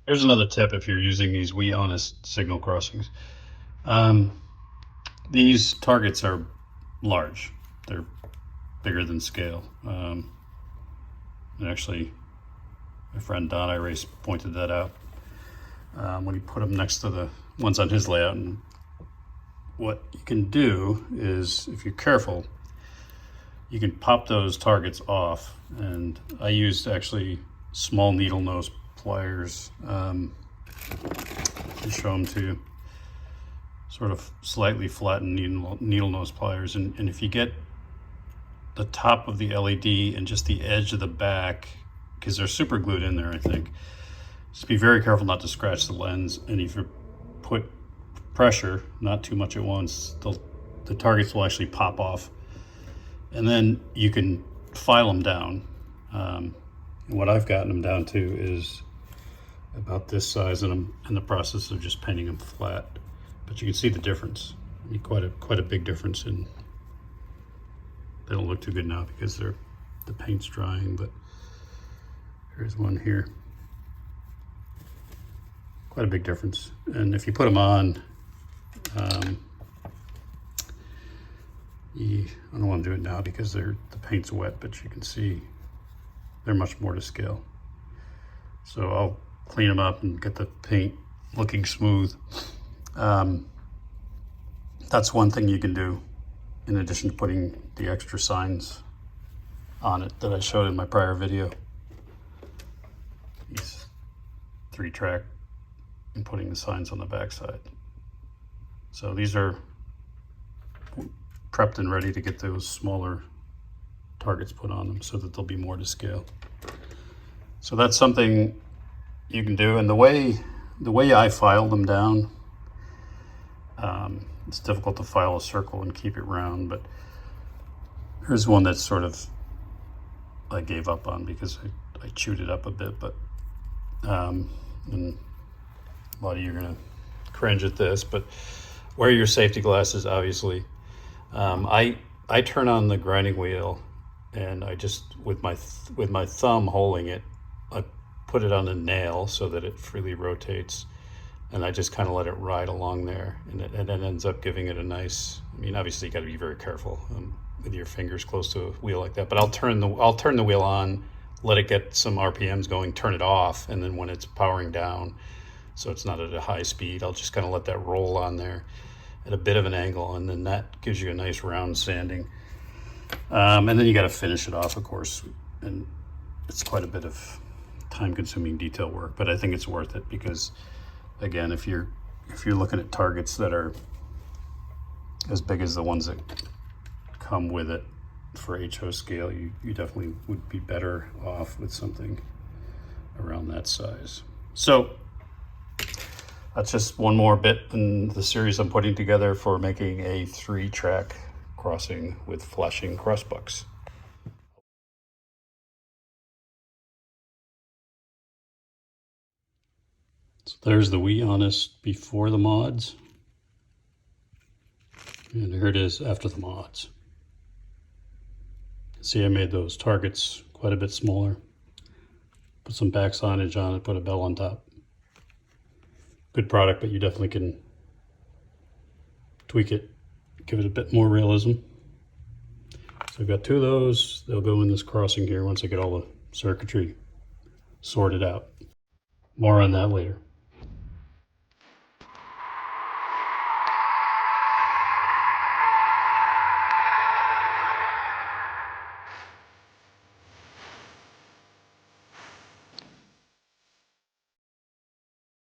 Here's another tip if you're using these WeHonest signal crossings. Um, these targets are large. They're bigger than scale. And actually, my friend Don Irace pointed that out when he put them next to the ones on his layout. And what you can do is, if you're careful, you can pop those targets off. And I used actually small needle nose pliers to show them to you. Sort of slightly flattened needle nose pliers. And if you get the top of the LED and just the edge of the back, because they're super glued in there, I think, just be very careful not to scratch the lens. And if you put pressure, not too much at once, the targets will actually pop off. And then you can file them down. And what I've gotten them down to is about this size, and I'm in the process of just painting them flat. But you can see the difference. I mean, quite a big difference. In they don't look too good now because the paint's drying, but here's one here. Quite a big difference. And if you put them on, I don't want to do it now because the paint's wet, but you can see they're much more to scale. So I'll clean them up and get the paint looking smooth. That's one thing you can do in addition to putting the extra signs on it that I showed in my prior video. These 3-track and putting the signs on the backside. So these are prepped and ready to get those smaller targets put on them so that they'll be more to scale. So that's something you can do. And the way I filed them down, it's difficult to file a circle and keep it round, but here's one that's sort of I gave up on because I chewed it up a bit, but and a lot of you are gonna cringe at this, but wear your safety glasses, obviously. I turn on the grinding wheel, and I just with my thumb holding it, I put it on a nail so that it freely rotates, and I just kind of let it ride along there, and it ends up giving it a nice. I mean, obviously you got to be very careful with your fingers close to a wheel like that. But I'll turn the wheel on, let it get some RPMs going, turn it off, and then when it's powering down, so it's not at a high speed, I'll just kind of let that roll on there at a bit of an angle, and then that gives you a nice round sanding. And then you got to finish it off, of course, and it's quite a bit of time-consuming detail work, but I think it's worth it because, again, if you're looking at targets that are as big as the ones that come with it for HO scale, you definitely would be better off with something around that size. So that's just one more bit in the series I'm putting together for making a 3-track crossing with flashing crossbucks. So there's the WeHonest before the mods, and here it is after the mods. See, I made those targets quite a bit smaller, put some back signage on it, put a bell on top. Good product, but you definitely can tweak it, give it a bit more realism. So I've got 2 of those. They'll go in this crossing here once I get all the circuitry sorted out. More on that later.